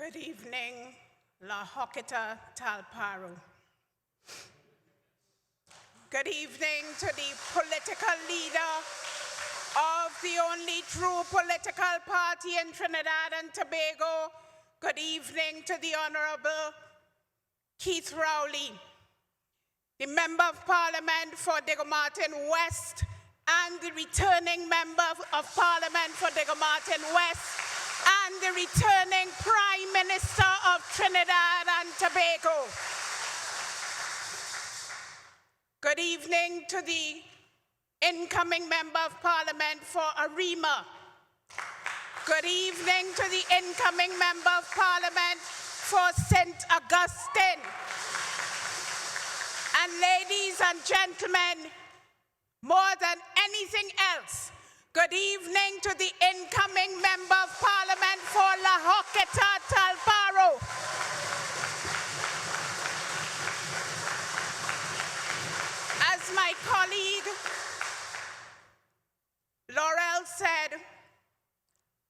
Good evening, HORQUETTA Talparo. Good evening to the political leader of the only true political party in Trinidad and Tobago. Good evening to the Honorable Keith Rowley, the Member of Parliament for Diego Martin West and the returning Member of Parliament for Diego Martin West and the returning Prime Minister of Trinidad and Tobago. Good evening to the incoming Member of Parliament for Arima. Good evening to the incoming Member of Parliament for St. Augustine. And ladies and gentlemen, more than anything else, good evening to the incoming Member of Parliament for HORQUETTA Talparo. As my colleague Laurel said,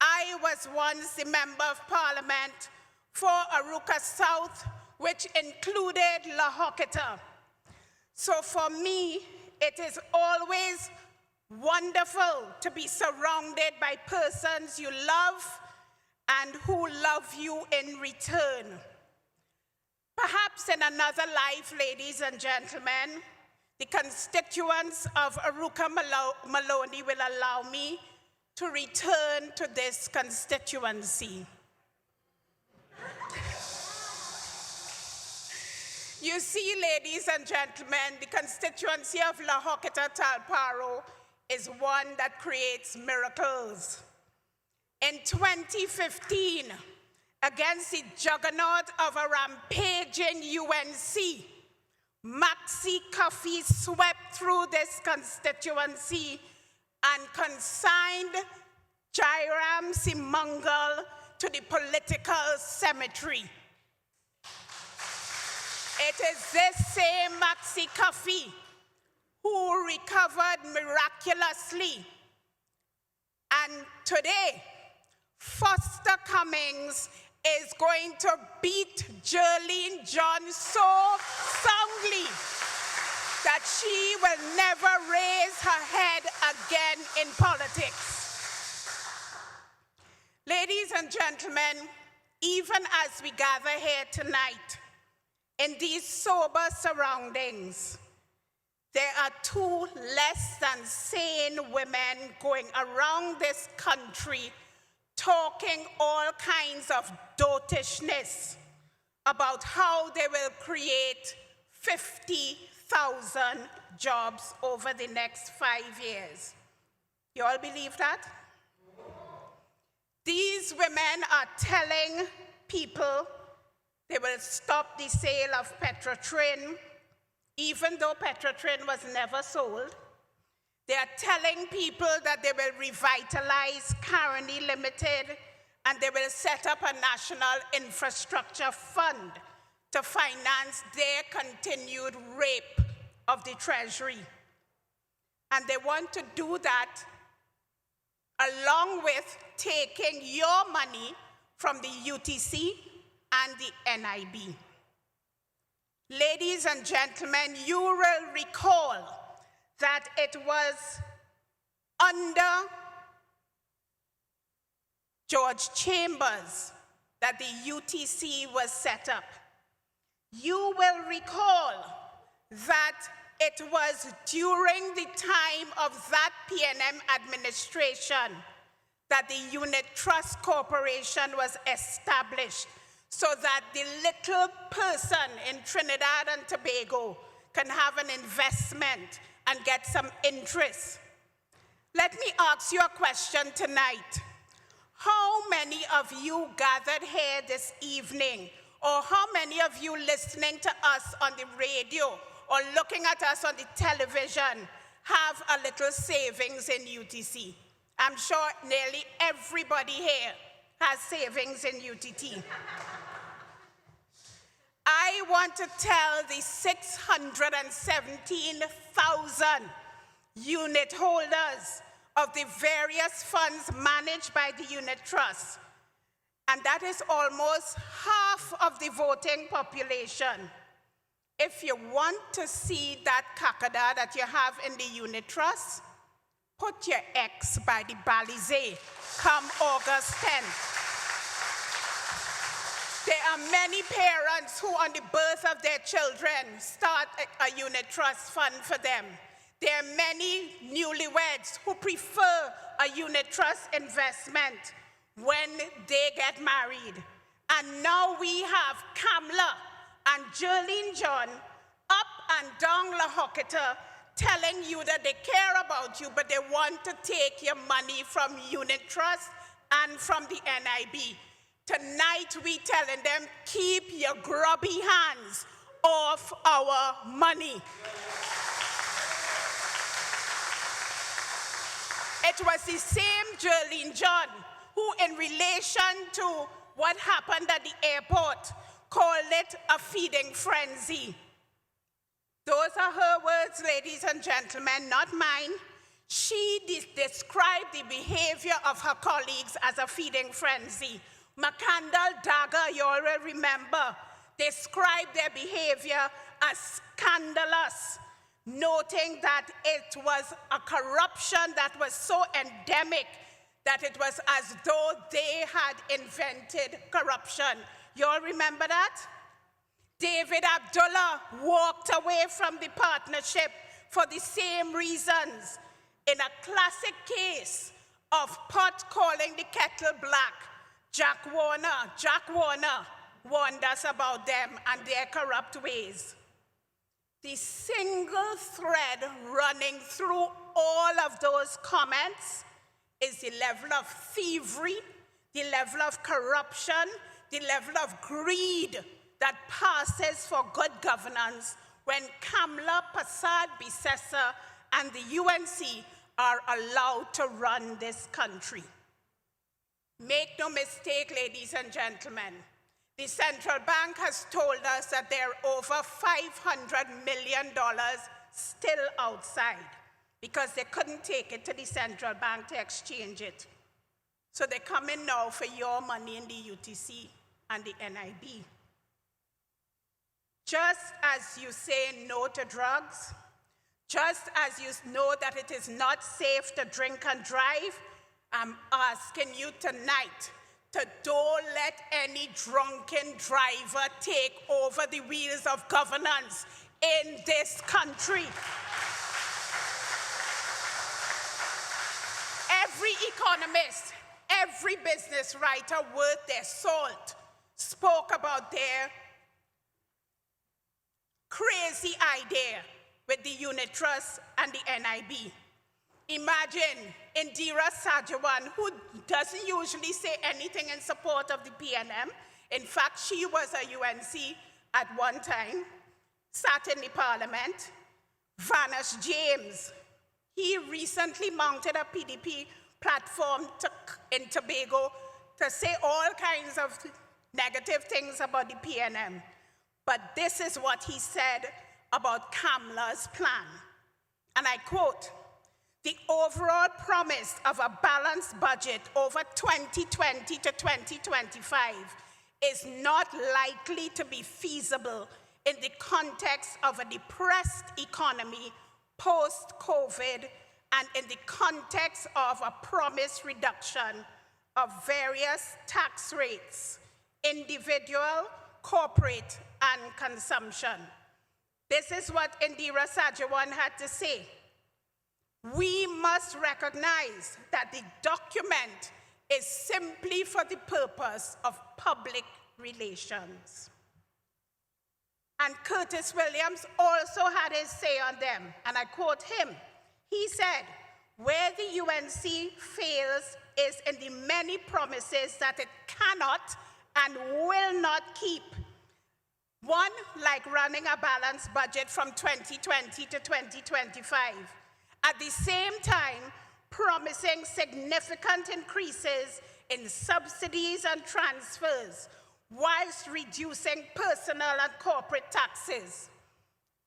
I was once the Member of Parliament for Arouca South, which included HORQUETTA. So for me, it is always wonderful to be surrounded by persons you love and who love you in return. Perhaps in another life, ladies and gentlemen, the constituents of Arouca Maloney will allow me to return to this constituency. You see, ladies and gentlemen, the constituency of HORQUETTA Talparo is one that creates miracles. In 2015, against the juggernaut of a rampaging UNC, Maxi Coffee swept through this constituency and consigned Jairam Simangal to the political cemetery. It is this same Maxi Coffee who recovered miraculously. And today, Foster Cummings is going to beat Jerlene John so soundly that she will never raise her head again in politics. Ladies and gentlemen, even as we gather here tonight, in these sober surroundings, there are two less than sane women going around this country talking all kinds of dotishness about how they will create 50,000 jobs over the next 5 years. You all believe that? These women are telling people they will stop the sale of Petrotrin, even though Petrotrin was never sold. They are telling people that they will revitalize Caroni Limited and they will set up a national infrastructure fund to finance their continued rape of the Treasury. And they want to do that along with taking your money from the UTC and the NIB. Ladies and gentlemen, you will recall that it was under George Chambers that the UTC was set up. You will recall that it was during the time of that PNM administration that the Unit Trust Corporation was established so that the little person in Trinidad and Tobago can have an investment and get some interest. Let me ask you a question tonight. How many of you gathered here this evening, or how many of you listening to us on the radio or looking at us on the television have a little savings in UTC? I'm sure nearly everybody here has savings in UTT. I want to tell the 617,000 unit holders of the various funds managed by the Unit Trust and that is almost half of the voting population. If you want to see that kakada that you have in the unit trust, put your X by the Balizé come August 10th. There are many parents who, on the birth of their children, start a unit trust fund for them. There are many newlyweds who prefer a unit trust investment when they get married. And now we have Camille and Jerlene John up and down La HORQUETTA telling you that they care about you, but they want to take your money from unit trust and from the NIB. Tonight we telling them, keep your grubby hands off our money. It was the same Jerlene John who, in relation to what happened at the airport, called it a feeding frenzy. Those are her words, ladies and gentlemen, not mine. She described the behavior of her colleagues as a feeding frenzy. McCandle Dagger, you all remember, described their behavior as scandalous, noting that it was a corruption that was so endemic that it was as though they had invented corruption. You all remember that? David Abdullah walked away from the partnership for the same reasons. In a classic case of pot calling the kettle black, Jack Warner warned us about them and their corrupt ways. The single thread running through all of those comments is the level of thievery, the level of corruption, the level of greed that passes for good governance when Kamla Prasad Bisesa and the UNC are allowed to run this country. Make no mistake, ladies and gentlemen, the central bank has told us that there are over $500 million still outside because they couldn't take it to the central bank to exchange it. So they're coming now for your money in the UTC and the NIB. Just as you say no to drugs, just as you know that it is not safe to drink and drive, I'm asking you tonight to don't let any drunken driver take over the wheels of governance in this country. Every economist, every business writer worth their salt spoke about their crazy idea with the unit trust and the NIB. Imagine Indira Sajawan, who doesn't usually say anything in support of the PNM. In fact, she was a UNC at one time, sat in the parliament. Vanesh James, he recently mounted a PDP platform in Tobago to say all kinds of negative things about the PNM. But this is what he said about Kamla's plan. And I quote, "The overall promise of a balanced budget over 2020 to 2025 is not likely to be feasible in the context of a depressed economy post-COVID and in the context of a promised reduction of various tax rates, individual, corporate, and consumption." This is what Indira Sajawan had to say. We must recognize that the document is simply for the purpose of public relations. And Curtis Williams also had his say on them, and I quote him. He said, "Where the UNC fails is in the many promises that it cannot and will not keep. One, like running a balanced budget from 2020 to 2025. At the same time, promising significant increases in subsidies and transfers, whilst reducing personal and corporate taxes."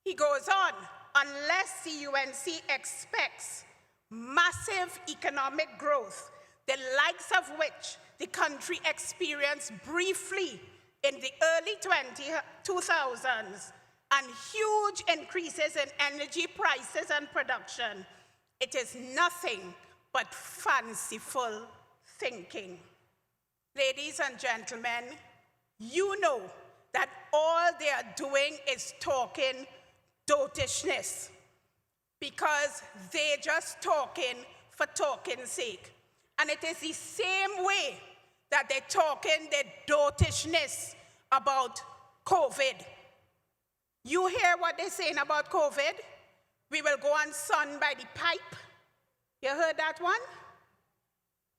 He goes on, "Unless the UNC expects massive economic growth, the likes of which the country experienced briefly in the early 2000s and huge increases in energy prices and production, it is nothing but fanciful thinking. Ladies and gentlemen, you know that all they are doing is talking dotishness, because they're just talking for talking's sake. And it is the same way that they're talking their dotishness about COVID. You hear what they're saying about COVID? We will go on sun by the pipe. You heard that one?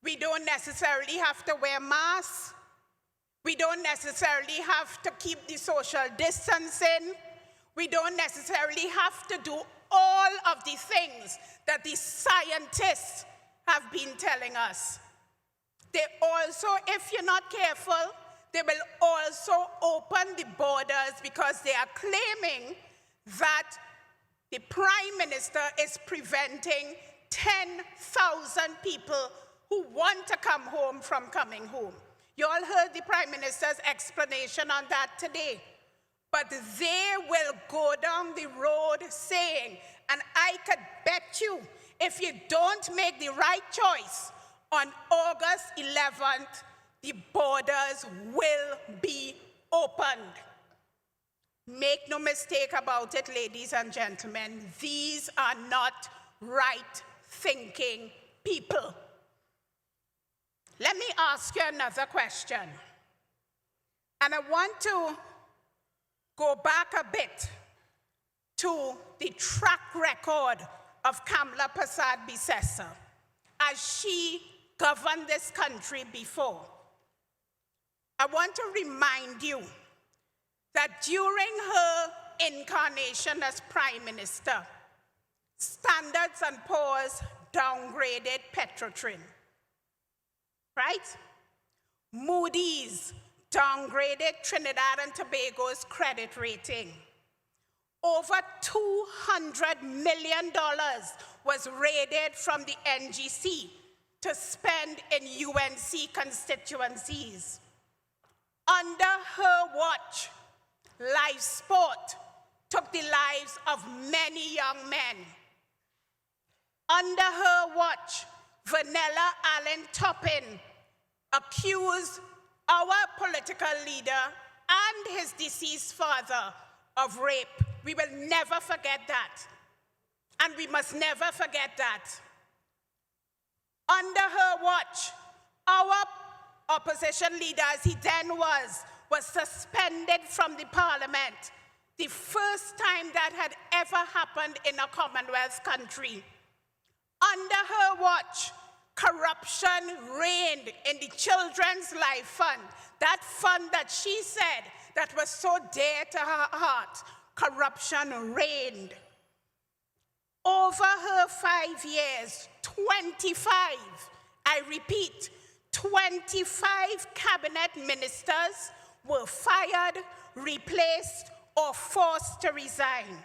We don't necessarily have to wear masks. We don't necessarily have to keep the social distancing. We don't necessarily have to do all of the things that the scientists have been telling us. They also, if you're not careful, they will also open the borders, because they are claiming that the Prime Minister is preventing 10,000 people who want to come home from coming home. You all heard the Prime Minister's explanation on that today. But they will go down the road saying, and I could bet you, if you don't make the right choice, on August 11th, the borders will be opened. Make no mistake about it, ladies and gentlemen, these are not right-thinking people. Let me ask you another question. And I want to go back a bit to the track record of Kamla Persad-Bissessar as she governed this country before. I want to remind you that during her incarnation as Prime Minister, Standards and Poor's downgraded Petrotrin, right? Moody's downgraded Trinidad and Tobago's credit rating. Over $200 million was raided from the NGC to spend in UNC constituencies. Under her watch, live sport took the lives of many young men. Under her watch, Vanilla Allen Toppin accused our political leader and his deceased father of rape. We will never forget that. And we must never forget that. Under her watch, our opposition leader, as he then was suspended from the parliament. The first time that had ever happened in a Commonwealth country. Under her watch, corruption reigned in the Children's Life Fund. That fund that she said that was so dear to her heart. Corruption reigned. Over her 5 years, 25, I repeat, 25 cabinet ministers were fired, replaced, or forced to resign.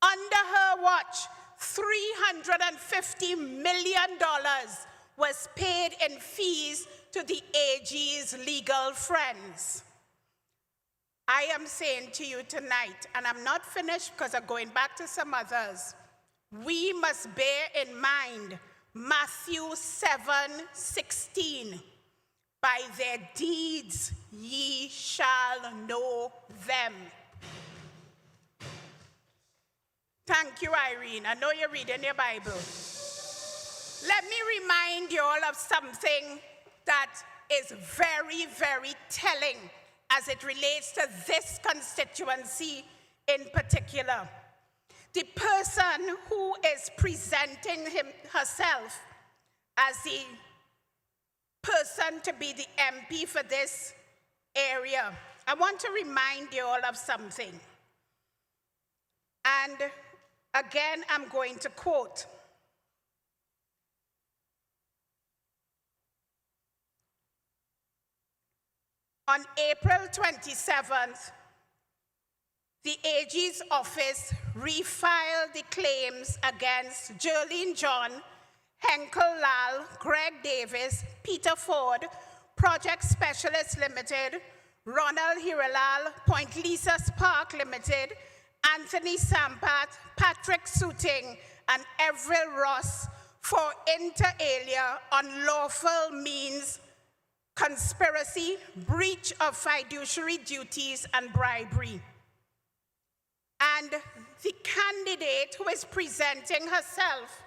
Under her watch, $350 million was paid in fees to the AG's legal friends. I am saying to you tonight, and I'm not finished because I'm going back to some others, we must bear in mind Matthew 7:16. By their deeds ye shall know them. Thank you, Irene. I know you're reading your Bible. Let me remind you all of something that is very, very telling as it relates to this constituency in particular. The person who is presenting herself as the person to be the MP for this area, I want to remind you all of something. And again, I'm going to quote. On April 27th, the AG's office refiled the claims against Jerlene John, Henkel Lal, Greg Davis, Peter Ford, Project Specialists Limited, Ronald Hiralal, Point Lisa Spark Limited, Anthony Sampat, Patrick Suting, and Everett Ross for inter alia unlawful means, conspiracy, breach of fiduciary duties, and bribery. And the candidate who is presenting herself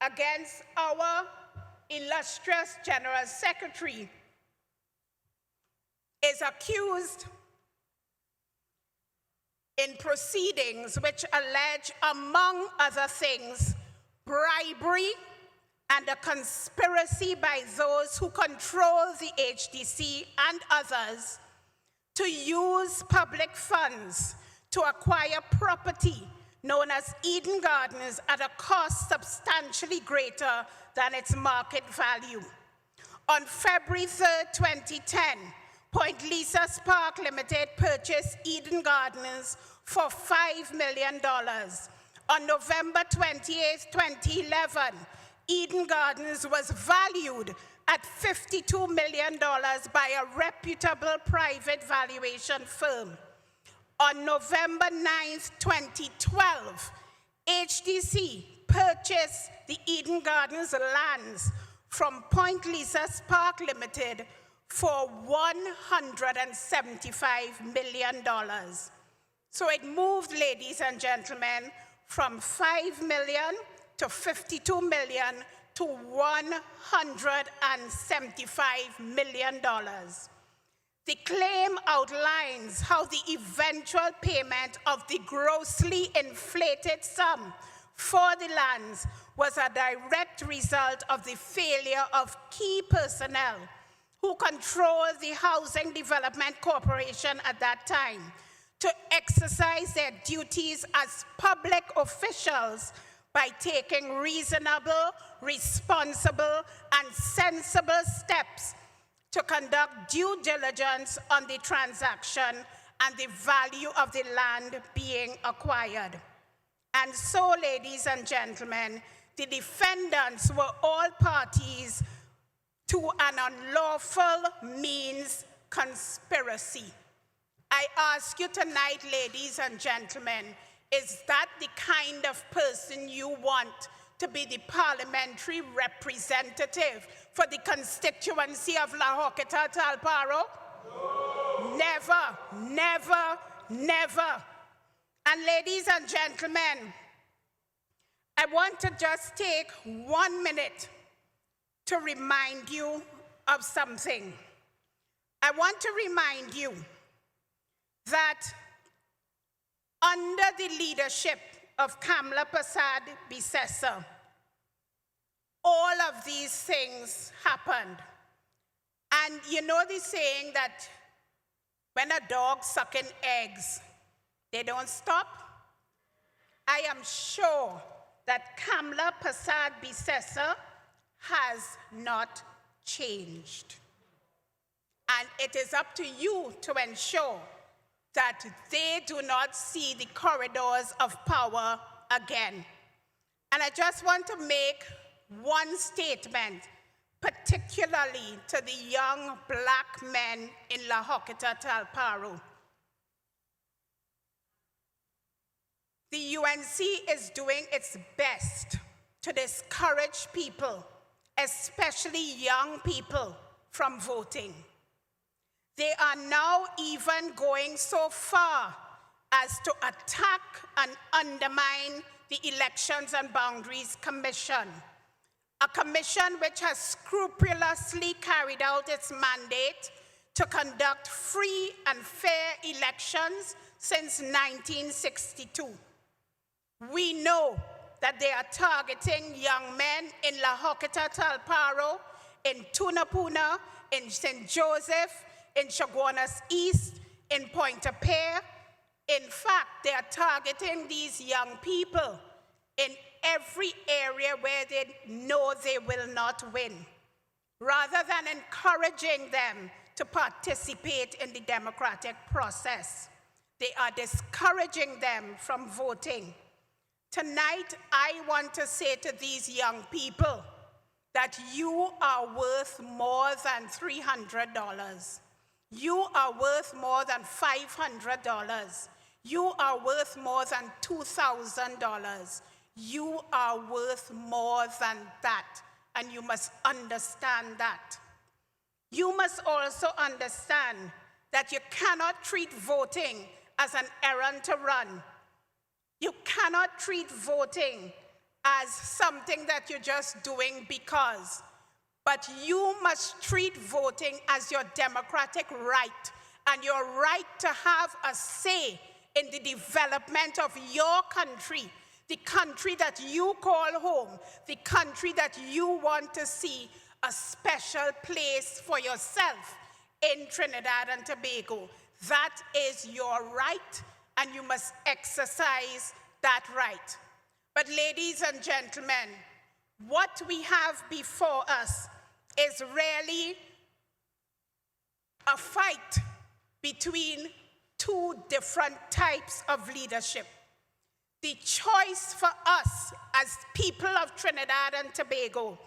against our illustrious General Secretary is accused in proceedings which allege, among other things, bribery and a conspiracy by those who control the HDC and others to use public funds to acquire property known as Eden Gardens at a cost substantially greater than its market value. On February 3rd, 2010, Point Lisa Spark Limited purchased Eden Gardens for $5 million. On November 28, 2011, Eden Gardens was valued at $52 million by a reputable private valuation firm. On November 9, 2012, HDC purchased the Eden Gardens lands from Point Lisa Spark Limited for $175 million. So it moved, ladies and gentlemen, from $5 million to $52 million to $175 million. The claim outlines how the eventual payment of the grossly inflated sum for the lands was a direct result of the failure of key personnel who controlled the Housing Development Corporation at that time to exercise their duties as public officials by taking reasonable, responsible, and sensible steps to conduct due diligence on the transaction and the value of the land being acquired. And so, ladies and gentlemen, the defendants were all parties to an unlawful means conspiracy. I ask you tonight, ladies and gentlemen, is that the kind of person you want to be the parliamentary representative for the constituency of La Horquetta Talparo? No. Never, never, never. And ladies and gentlemen, I want to just take 1 minute to remind you of something. I want to remind you that under the leadership of Kamla Prasad Bisesa, all of these things happened. And you know the saying that when a dog sucking eggs, they don't stop? I am sure that Kamla Prasad Bisesa has not changed. And it is up to you to ensure that they do not see the corridors of power again. And I just want to make one statement, particularly to the young black men in La Horquetta Talparo. The UNC is doing its best to discourage people, especially young people, from voting. They are now even going so far as to attack and undermine the Elections and Boundaries Commission, a commission which has scrupulously carried out its mandate to conduct free and fair elections since 1962. We know that they are targeting young men in La Horquetta Talparo, in Tunapuna, in St. Joseph, in Chaguanas East, in Pointe-a-Pierre. In fact, they are targeting these young people in every area where they know they will not win, rather than encouraging them to participate in the democratic process. They are discouraging them from voting. Tonight, I want to say to these young people that you are worth more than $300. You are worth more than $500. You are worth more than $2,000. You are worth more than that, and you must understand that. You must also understand that you cannot treat voting as an errand to run. You cannot treat voting as something that you're just doing because, but you must treat voting as your democratic right and your right to have a say in the development of your country, the country that you call home, the country that you want to see a special place for yourself in Trinidad and Tobago. That is your right, and you must exercise that right. But ladies and gentlemen, what we have before us is really a fight between two different types of leadership. The choice for us as people of Trinidad and Tobago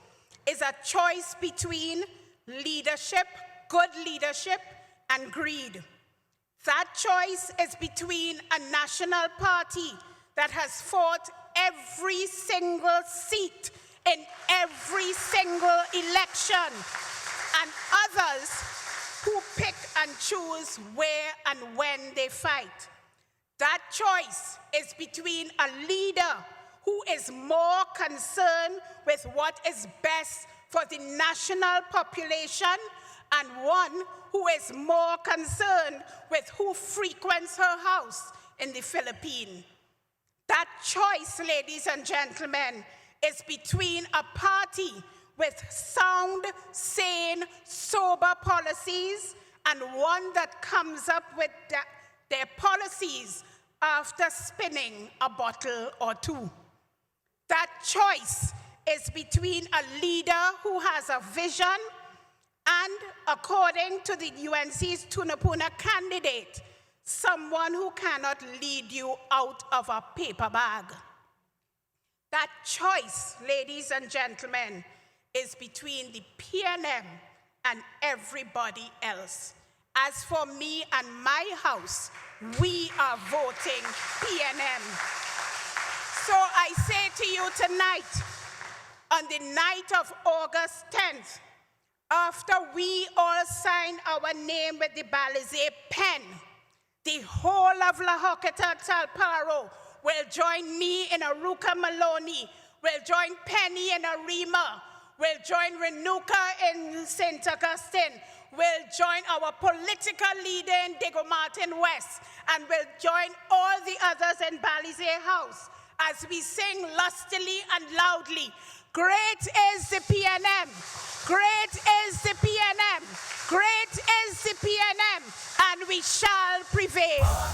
is a choice between leadership, good leadership, and greed. That choice is between a national party that has fought every single seat in every single election, and others who pick and choose where and when they fight. That choice is between a leader who is more concerned with what is best for the national population and one who is more concerned with who frequents her house in the Philippines. That choice, ladies and gentlemen, is between a party with sound, sane, sober policies and one that comes up with their policies after spinning a bottle or two. That choice is between a leader who has a vision and, according to the UNC's Tunapuna candidate, someone who cannot lead you out of a paper bag. That choice, ladies and gentlemen, is between the PNM and everybody else. As for me and my house, we are voting PNM. So I say to you tonight, on the night of August 10th, after we all sign our name with the Balizé pen, the whole of La HORQUETTA Talparo will join me in Aruka Maloney, will join Penny in Arima, will join Renuka in St. Augustine, will join our political leader in Diego Martin West, and will join all the others in Balizé House as we sing lustily and loudly, "Great is the PNM, great is the PNM, great is the PNM, and we shall prevail."